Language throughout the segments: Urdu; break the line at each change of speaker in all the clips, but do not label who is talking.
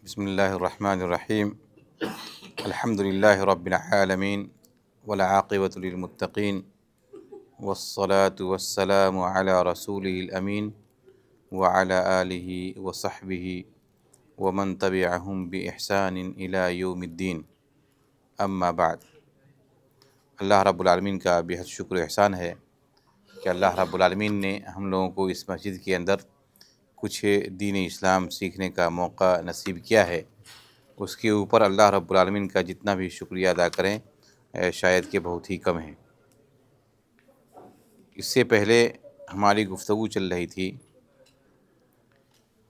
بسم اللہ الرحمن الرحیم الحمد للہ رب العالمین والعاقبۃ للمتقین والصلاة والسلام علی رسولہ الامین وعلی آلہ وصحبہ ومن تبعہم بإحسان الی یوم الدین، اما بعد۔ اللہ رب العالمین کا بہت شکر و احسان ہے کہ اللہ رب العالمین نے ہم لوگوں کو اس مسجد کے اندر کچھ دین اسلام سیکھنے کا موقع نصیب کیا ہے۔ اس کے اوپر اللہ رب العالمین کا جتنا بھی شکریہ ادا کریں شاید کہ بہت ہی کم ہے۔ اس سے پہلے ہماری گفتگو چل رہی تھی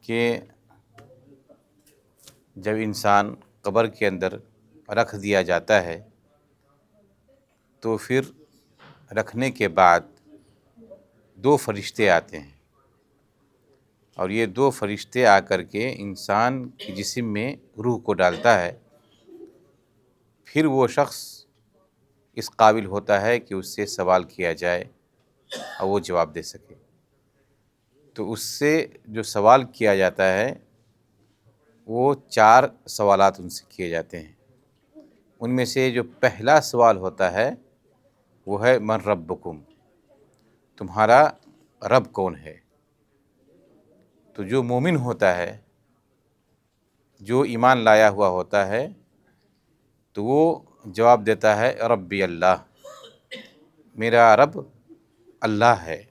کہ جب انسان قبر کے اندر رکھ دیا جاتا ہے تو پھر رکھنے کے بعد دو فرشتے آتے ہیں، اور یہ دو فرشتے آ کر کے انسان کے جسم میں روح کو ڈالتا ہے۔ پھر وہ شخص اس قابل ہوتا ہے کہ اس سے سوال کیا جائے اور وہ جواب دے سکے۔ تو اس سے جو سوال کیا جاتا ہے وہ 4 سوالات ان سے کیے جاتے ہیں۔ ان میں سے جو پہلا سوال ہوتا ہے وہ ہے من ربکم، تمہارا رب کون ہے؟ تو جو مومن ہوتا ہے، جو ایمان لایا ہوا ہوتا ہے، تو وہ جواب دیتا ہے ربی اللہ، میرا رب اللہ ہے۔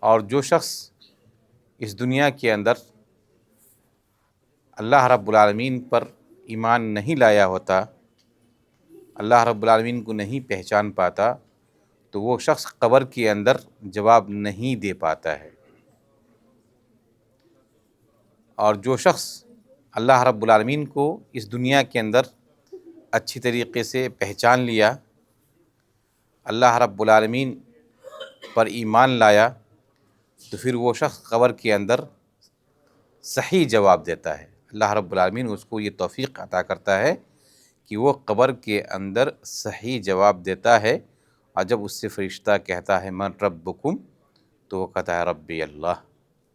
اور جو شخص اس دنیا کے اندر اللہ رب العالمین پر ایمان نہیں لایا ہوتا، اللہ رب العالمین کو نہیں پہچان پاتا، تو وہ شخص قبر کے اندر جواب نہیں دے پاتا ہے۔ اور جو شخص اللہ رب العالمین کو اس دنیا کے اندر اچھی طریقے سے پہچان لیا، اللہ رب العالمین پر ایمان لایا، تو پھر وہ شخص قبر کے اندر صحیح جواب دیتا ہے۔ اللہ رب العالمین اس کو یہ توفیق عطا کرتا ہے کہ وہ قبر کے اندر صحیح جواب دیتا ہے، اور جب اس سے فرشتہ کہتا ہے من ربکم، تو وہ کہتا ہے ربی اللہ،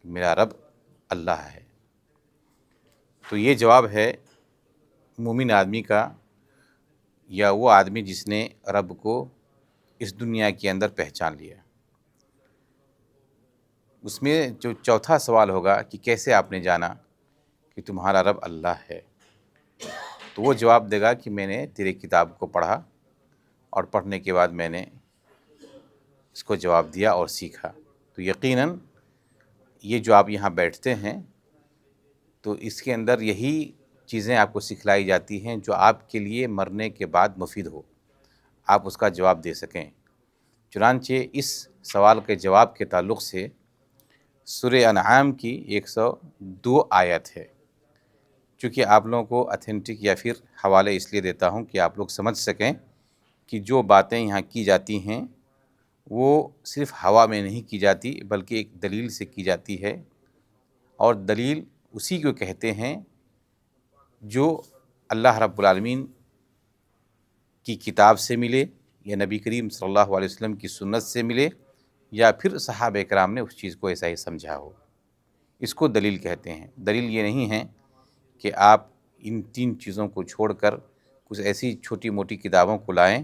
میرا رب اللہ ہے۔ تو یہ جواب ہے مومن آدمی کا، یا وہ آدمی جس نے رب کو اس دنیا کے اندر پہچان لیا۔ اس میں جو چوتھا سوال ہوگا کہ کیسے آپ نے جانا کہ تمہارا رب اللہ ہے؟ تو وہ جواب دے گا کہ میں نے تیری کتاب کو پڑھا، اور پڑھنے کے بعد میں نے اس کو جواب دیا اور سیکھا۔ تو یقیناً یہ جو آپ یہاں بیٹھتے ہیں تو اس کے اندر یہی چیزیں آپ کو سکھلائی جاتی ہیں جو آپ کے لیے مرنے کے بعد مفید ہو، آپ اس کا جواب دے سکیں۔ چنانچہ اس سوال کے جواب کے تعلق سے سورہ انعام کی 102 آیت ہے۔ چونکہ آپ لوگوں کو اتھینٹک یا پھر حوالے اس لیے دیتا ہوں کہ آپ لوگ سمجھ سکیں کہ جو باتیں یہاں کی جاتی ہیں وہ صرف ہوا میں نہیں کی جاتی، بلکہ ایک دلیل سے کی جاتی ہے، اور دلیل اسی کو کہتے ہیں جو اللہ رب العالمین کی کتاب سے ملے، یا نبی کریم صلی اللہ علیہ وسلم کی سنت سے ملے، یا پھر صحابہ کرام نے اس چیز کو ایسا ہی سمجھا ہو، اس کو دلیل کہتے ہیں۔ دلیل یہ نہیں ہے کہ آپ ان 3 چیزوں کو چھوڑ کر کچھ ایسی چھوٹی موٹی کتابوں کو لائیں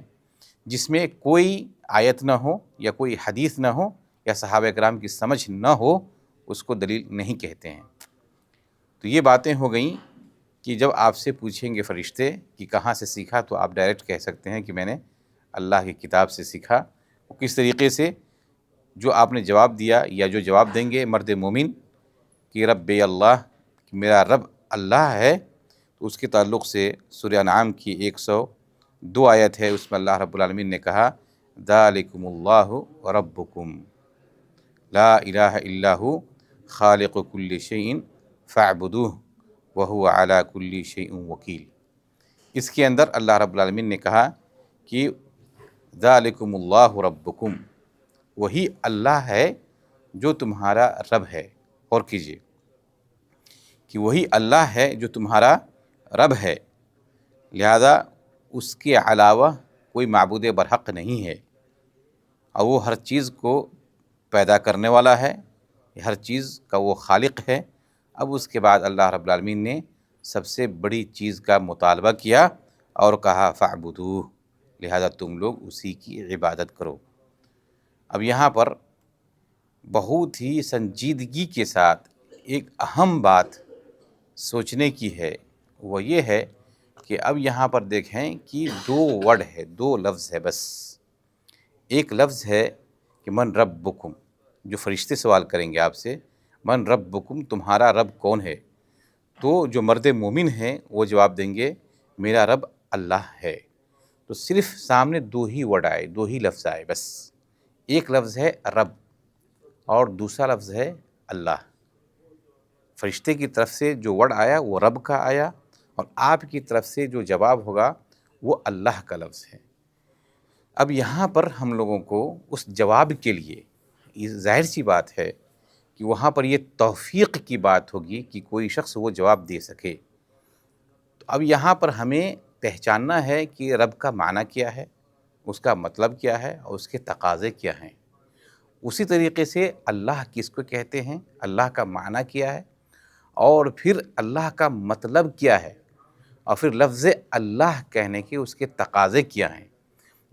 جس میں کوئی آیت نہ ہو، یا کوئی حدیث نہ ہو، یا صحابہ کرام کی سمجھ نہ ہو، اس کو دلیل نہیں کہتے ہیں۔ تو یہ باتیں ہو گئیں کہ جب آپ سے پوچھیں گے فرشتے کہ کہاں سے سیکھا، تو آپ ڈائریکٹ کہہ سکتے ہیں کہ میں نے اللہ کی کتاب سے سیکھا۔ وہ کس طریقے سے؟ جو آپ نے جواب دیا، یا جو جواب دیں گے مرد مومن کہ رب اللہ، کہ میرا رب اللہ ہے، تو اس کے تعلق سے سورہ انعام کی 102 آیت ہے، اس میں اللہ رب العالمین نے کہا ذالکم اللہ ربکم لا الہ الا ھو خالق کل شیء فاعبدوہ وہو علی کل شیء وکیل۔ اس کے اندر اللہ رب العالمین نے کہا کہ ذالکم اللہ ربکم، وہی اللہ ہے جو تمہارا رب ہے۔ اور کیجئے کہ وہی اللہ ہے جو تمہارا رب ہے، لہذا اس کے علاوہ کوئی معبود برحق نہیں ہے، اور وہ ہر چیز کو پیدا کرنے والا ہے، ہر چیز کا وہ خالق ہے۔ اب اس کے بعد اللہ رب العالمین نے سب سے بڑی چیز کا مطالبہ کیا اور کہا فاعبدوہ، لہذا تم لوگ اسی کی عبادت کرو۔ اب یہاں پر بہت ہی سنجیدگی کے ساتھ ایک اہم بات سوچنے کی ہے، وہ یہ ہے کہ اب یہاں پر دیکھیں کہ دو ورڈ ہے، دو لفظ ہے بس۔ ایک لفظ ہے کہ من ربکم، جو فرشتے سوال کریں گے آپ سے، من ربکم، تمہارا رب کون ہے؟ تو جو مرد مومن ہیں وہ جواب دیں گے میرا رب اللہ ہے۔ تو صرف سامنے دو ہی ورڈ آئے، دو ہی لفظ آئے بس۔ ایک لفظ ہے رب اور دوسرا لفظ ہے اللہ۔ فرشتے کی طرف سے جو ورڈ آیا وہ رب کا آیا، اور آپ کی طرف سے جو جواب ہوگا وہ اللہ کا لفظ ہے۔ اب یہاں پر ہم لوگوں کو اس جواب کے لیے، یہ ظاہر سی بات ہے کہ وہاں پر یہ توفیق کی بات ہوگی کہ کوئی شخص وہ جواب دے سکے۔ تو اب یہاں پر ہمیں پہچاننا ہے کہ رب کا معنی کیا ہے، اس کا مطلب کیا ہے اور اس کے تقاضے کیا ہیں۔ اسی طریقے سے اللہ کس کو کہتے ہیں، اللہ کا معنی کیا ہے، اور پھر اللہ کا مطلب کیا ہے، اور پھر لفظ اللہ کہنے کے اس کے تقاضے کیا ہیں۔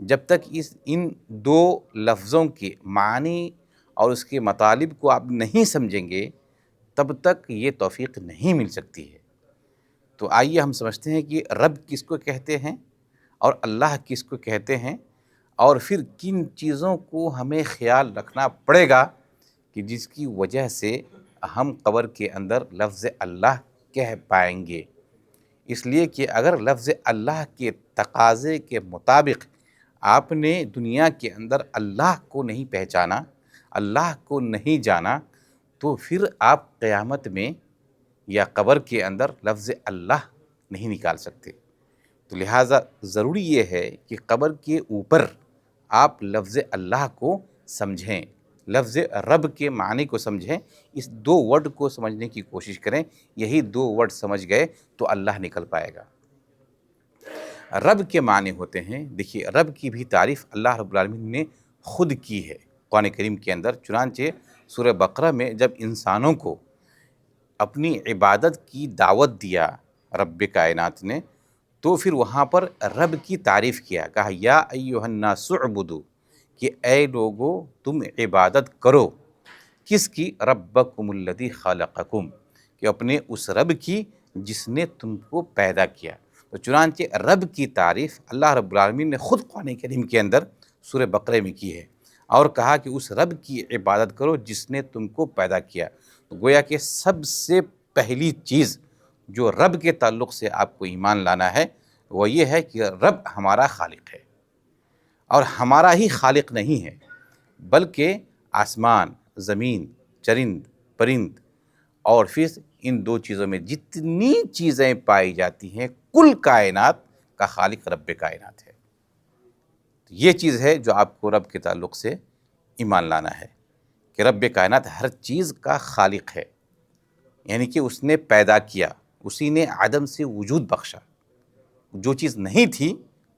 جب تک ان دو لفظوں کے معنی اور اس کے مطالب کو آپ نہیں سمجھیں گے تب تک یہ توفیق نہیں مل سکتی ہے۔ تو آئیے ہم سمجھتے ہیں کہ رب کس کو کہتے ہیں اور اللہ کس کو کہتے ہیں، اور پھر کن چیزوں کو ہمیں خیال رکھنا پڑے گا کہ جس کی وجہ سے ہم قبر کے اندر لفظ اللہ کہہ پائیں گے۔ اس لیے کہ اگر لفظ اللہ کے تقاضے کے مطابق آپ نے دنیا کے اندر اللہ کو نہیں پہچانا، اللہ کو نہیں جانا، تو پھر آپ قیامت میں یا قبر کے اندر لفظ اللہ نہیں نکال سکتے۔ تو لہٰذا ضروری یہ ہے کہ قبر کے اوپر آپ لفظ اللہ کو سمجھیں، لفظ رب کے معنی کو سمجھیں، اس دو ورڈ کو سمجھنے کی کوشش کریں۔ یہی دو ورڈ سمجھ گئے تو اللہ نکل پائے گا۔ رب کے معنی ہوتے ہیں، دیکھیے رب کی بھی تعریف اللہ رب العالمین نے خود کی ہے قرآن کریم کے اندر۔ چنانچہ سورہ بقرہ میں جب انسانوں کو اپنی عبادت کی دعوت دیا رب کائنات نے، تو پھر وہاں پر رب کی تعریف کیا، کہا یا ایھا الناس اعبدوا، کہ اے لوگو تم عبادت کرو، کس کی؟ ربکم الذی خلقکم، کہ اپنے اس رب کی جس نے تم کو پیدا کیا۔ تو چنانچہ رب کی تعریف اللہ رب العالمین نے خود قرآن کریم کے اندر سورہ بقرہ میں کی ہے، اور کہا کہ اس رب کی عبادت کرو جس نے تم کو پیدا کیا۔ تو گویا کہ سب سے پہلی چیز جو رب کے تعلق سے آپ کو ایمان لانا ہے وہ یہ ہے کہ رب ہمارا خالق ہے، اور ہمارا ہی خالق نہیں ہے بلکہ آسمان، زمین، چرند، پرند، اور پھر ان دو چیزوں میں جتنی چیزیں پائی جاتی ہیں کل کائنات کا خالق رب کائنات ہے۔ یہ چیز ہے جو آپ کو رب کے تعلق سے ایمان لانا ہے کہ رب کائنات ہر چیز کا خالق ہے، یعنی کہ اس نے پیدا کیا، اسی نے عدم سے وجود بخشا، جو چیز نہیں تھی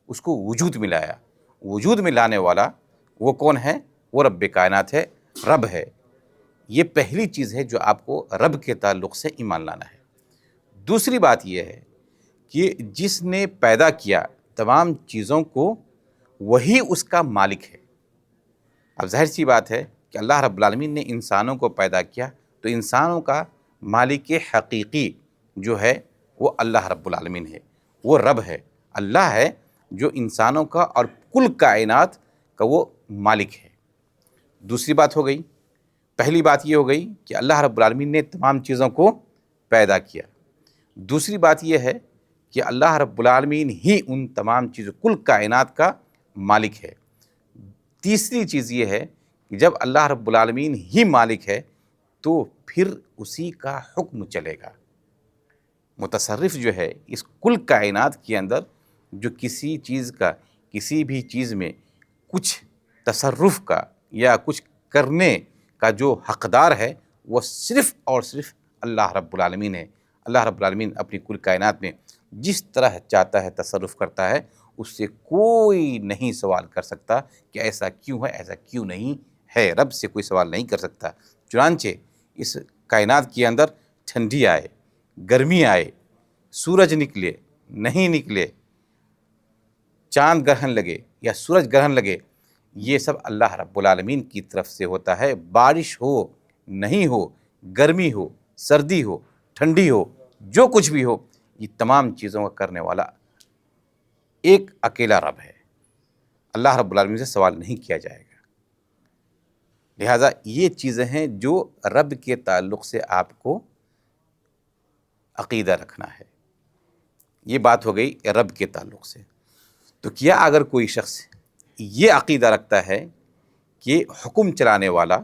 اس کو وجود میں لایا۔ وجود میں لانے والا وہ کون ہے؟ وہ رب کائنات ہے، رب ہے۔ یہ پہلی چیز ہے جو آپ کو رب کے تعلق سے ایمان لانا ہے۔ دوسری بات یہ ہے کہ جس نے پیدا کیا تمام چیزوں کو وہی اس کا مالک ہے۔ اب ظاہر سی بات ہے کہ اللہ رب العالمین نے انسانوں کو پیدا کیا تو انسانوں کا مالک حقیقی جو ہے وہ اللہ رب العالمین ہے، وہ رب ہے، اللہ ہے جو انسانوں کا اور کل کائنات کا وہ مالک ہے۔ دوسری بات ہو گئی، پہلی بات یہ ہو گئی کہ اللہ رب العالمین نے تمام چیزوں کو پیدا کیا۔ دوسری بات یہ ہے کہ اللہ رب العالمین ہی ان تمام چیزوں کل کائنات کا مالک ہے۔ تیسری چیز یہ ہے کہ جب اللہ رب العالمین ہی مالک ہے تو پھر اسی کا حکم چلے گا۔ متصرف جو ہے اس کل کائنات کے اندر، جو کسی چیز کا، کسی بھی چیز میں کچھ تصرف کا یا کچھ کرنے کا جو حقدار ہے وہ صرف اور صرف اللہ رب العالمین ہے۔ اللہ رب العالمین اپنی کل کائنات میں جس طرح چاہتا ہے تصرف کرتا ہے، اس سے کوئی نہیں سوال کر سکتا کہ ایسا کیوں ہے، ایسا کیوں نہیں ہے۔ رب سے کوئی سوال نہیں کر سکتا۔ چنانچہ اس کائنات کے اندر ٹھنڈی آئے، گرمی آئے، سورج نکلے نہیں نکلے، چاند گرہن لگے یا سورج گرہن لگے، یہ سب اللہ رب العالمین کی طرف سے ہوتا ہے۔ بارش ہو نہیں ہو، گرمی ہو، سردی ہو، ٹھنڈی ہو، جو کچھ بھی ہو، یہ تمام چیزوں کا کرنے والا ایک اکیلا رب ہے۔ اللہ رب العالمین سے سوال نہیں کیا جائے گا۔ لہٰذا یہ چیزیں ہیں جو رب کے تعلق سے آپ کو عقیدہ رکھنا ہے۔ یہ بات ہو گئی رب کے تعلق سے۔ تو کیا اگر کوئی شخص یہ عقیدہ رکھتا ہے کہ حکم چلانے والا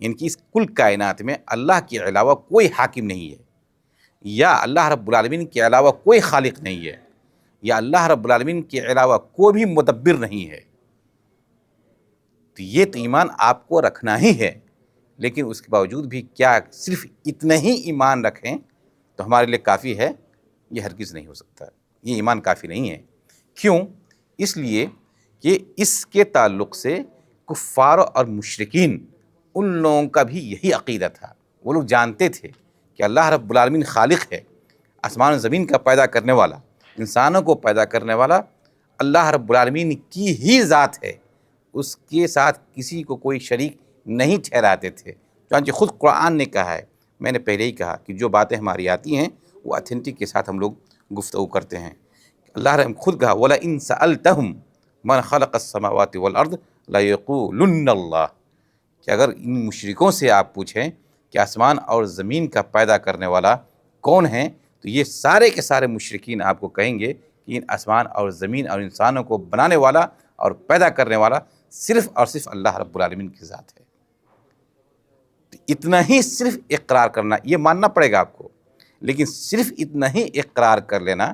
ان کی اس کل کائنات میں اللہ کے علاوہ کوئی حاکم نہیں ہے، یا اللہ رب العالمین کے علاوہ کوئی خالق نہیں ہے، یا اللہ رب العالمین کے علاوہ کوئی بھی مدبر نہیں ہے، تو یہ تو ایمان آپ کو رکھنا ہی ہے۔ لیکن اس کے باوجود بھی کیا صرف اتنا ہی ایمان رکھیں تو ہمارے لیے کافی ہے؟ یہ ہرگز نہیں ہو سکتا، یہ ایمان کافی نہیں ہے۔ کیوں؟ اس لیے کہ اس کے تعلق سے کفار اور مشرکین ان لوگوں کا بھی یہی عقیدہ تھا۔ وہ لوگ جانتے تھے کہ اللہ رب العالمین خالق ہے، آسمان و زمین کا پیدا کرنے والا، انسانوں کو پیدا کرنے والا اللہ رب العالمین کی ہی ذات ہے، اس کے ساتھ کسی کو کوئی شریک نہیں ٹھہراتے تھے۔ چنانچہ خود قرآن نے کہا ہے، میں نے پہلے ہی کہا کہ جو باتیں ہماری آتی ہیں وہ اتھینٹک کے ساتھ ہم لوگ گفتگو کرتے ہیں۔ اللہ نے خود کہا وَلَئِن سَأَلْتَهُمْ مَنْ خَلَقَ السَّمَاوَاتِ وَالْأَرْضِ لَيَقُولُنَّ اللَّهُ، کہ اگر ان مشرکوں سے آپ پوچھیں کہ آسمان اور زمین کا پیدا کرنے والا کون ہے، تو یہ سارے کے سارے مشرکین آپ کو کہیں گے کہ ان آسمان اور زمین اور انسانوں کو بنانے والا اور پیدا کرنے والا صرف اور صرف اللہ رب العالمین کی ذات ہے۔ تو اتنا ہی صرف اقرار کرنا، یہ ماننا پڑے گا آپ کو، لیکن صرف اتنا ہی اقرار کر لینا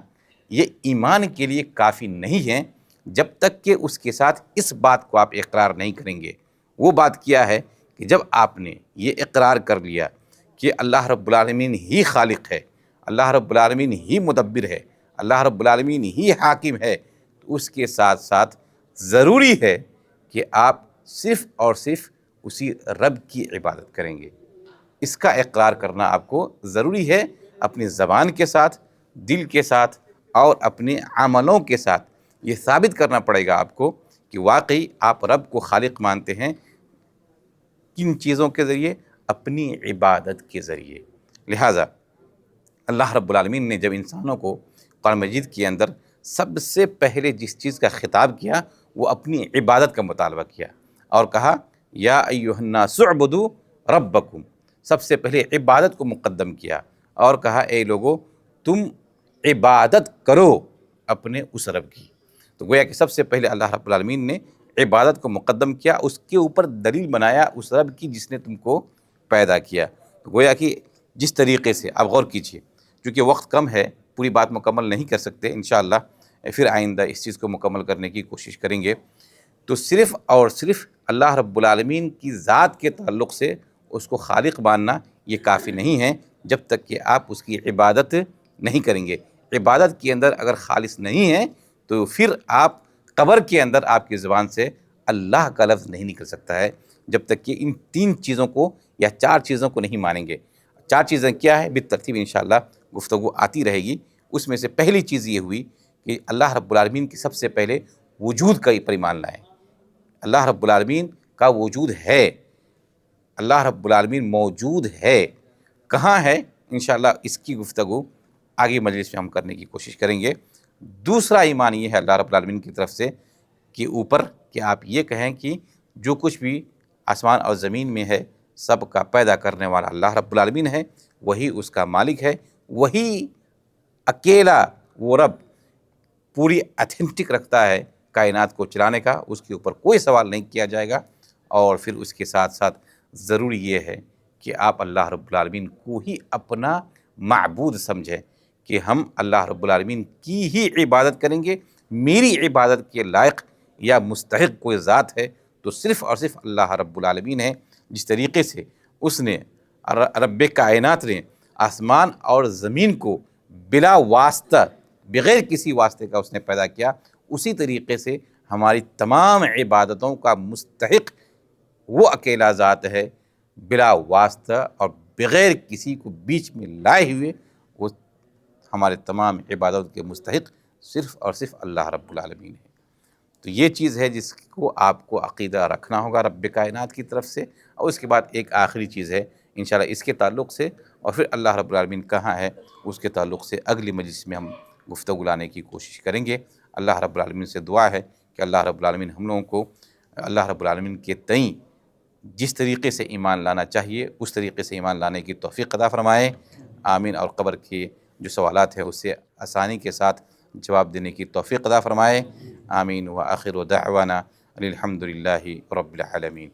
یہ ایمان کے لیے کافی نہیں ہے جب تک کہ اس کے ساتھ اس بات کو آپ اقرار نہیں کریں گے۔ وہ بات کیا ہے کہ جب آپ نے یہ اقرار کر لیا کہ اللہ رب العالمین ہی خالق ہے، اللہ رب العالمین ہی مدبر ہے، اللہ رب العالمین ہی حاکم ہے، تو اس کے ساتھ ساتھ ضروری ہے کہ آپ صرف اور صرف اسی رب کی عبادت کریں گے۔ اس کا اقرار کرنا آپ کو ضروری ہے، اپنی زبان کے ساتھ، دل کے ساتھ اور اپنے عملوں کے ساتھ یہ ثابت کرنا پڑے گا آپ کو کہ واقعی آپ رب کو خالق مانتے ہیں۔ کن چیزوں کے ذریعے؟ اپنی عبادت کے ذریعے۔ لہٰذا اللہ رب العالمین نے جب انسانوں کو قرآن مجید کے اندر سب سے پہلے جس چیز کا خطاب کیا وہ اپنی عبادت کا مطالبہ کیا اور کہا یا ایھا الناس اعبدوا ربکم، سب سے پہلے عبادت کو مقدم کیا اور کہا اے لوگو تم عبادت کرو اپنے اس رب کی۔ تو گویا کہ سب سے پہلے اللہ رب العالمین نے عبادت کو مقدم کیا، اس کے اوپر دلیل بنایا اس رب کی جس نے تم کو پیدا کیا۔ تو گویا کہ جس طریقے سے آپ غور کیجئے، چونکہ وقت کم ہے پوری بات مکمل نہیں کر سکتے، انشاءاللہ پھر آئندہ اس چیز کو مکمل کرنے کی کوشش کریں گے۔ تو صرف اور صرف اللہ رب العالمین کی ذات کے تعلق سے اس کو خالق ماننا یہ کافی نہیں ہے جب تک کہ آپ اس کی عبادت نہیں کریں گے۔ عبادت کے اندر اگر خالص نہیں ہے تو پھر آپ قبر کے اندر آپ کی زبان سے اللہ کا لفظ نہیں نکل سکتا ہے جب تک کہ ان 3 چیزوں کو یا 4 چیزوں کو نہیں مانیں گے۔ 4 چیزیں کیا ہے بالترتیب انشاءاللہ گفتگو آتی رہے گی۔ اس میں سے پہلی چیز یہ ہوئی کہ اللہ رب العالمین کی سب سے پہلے وجود کا پر ایمان لائیں۔ اللہ رب العالمین کا وجود ہے، اللہ رب العالمین موجود ہے، کہاں ہے؟ انشاءاللہ اس کی گفتگو آگے مجلس میں ہم کرنے کی کوشش کریں گے۔ دوسرا ایمان یہ ہے اللہ رب العالمین کی طرف سے کہ اوپر کہ آپ یہ کہیں کہ جو کچھ بھی آسمان اور زمین میں ہے سب کا پیدا کرنے والا اللہ رب العالمین ہے، وہی اس کا مالک ہے، وہی اکیلا وہ رب پوری اتھینٹک رکھتا ہے کائنات کو چلانے کا، اس کے اوپر کوئی سوال نہیں کیا جائے گا۔ اور پھر اس کے ساتھ ساتھ ضروری یہ ہے کہ آپ اللہ رب العالمین کو ہی اپنا معبود سمجھیں کہ ہم اللہ رب العالمین کی ہی عبادت کریں گے۔ میری عبادت کے لائق یا مستحق کوئی ذات ہے تو صرف اور صرف اللہ رب العالمین ہے۔ جس طریقے سے اس نے رب کائنات نے آسمان اور زمین کو بلا واسطہ، بغیر کسی واسطے کا اس نے پیدا کیا، اسی طریقے سے ہماری تمام عبادتوں کا مستحق وہ اکیلا ذات ہے، بلا واسطہ اور بغیر کسی کو بیچ میں لائے ہوئے، وہ ہمارے تمام عبادت کے مستحق صرف اور صرف اللہ رب العالمین ہے۔ تو یہ چیز ہے جس کو آپ کو عقیدہ رکھنا ہوگا رب کائنات کی طرف سے۔ اور اس کے بعد ایک آخری چیز ہے انشاءاللہ اس کے تعلق سے، اور پھر اللہ رب العالمین کہاں ہے اس کے تعلق سے اگلی مجلس میں ہم گفتگو لانے کی کوشش کریں گے۔ اللہ رب العالمین سے دعا ہے کہ اللہ رب العالمین ہم لوگوں کو اللہ رب العالمین کے تئیں جس طریقے سے ایمان لانا چاہیے اس طریقے سے ایمان لانے کی توفیق عطا فرمائے، آمین۔ اور قبر کے جو سوالات ہیں اس سے آسانی کے ساتھ جواب دینے کی توفیق عطا فرمائے، آمین۔ وآخر دعوانا الحمد للہ رب العالمین۔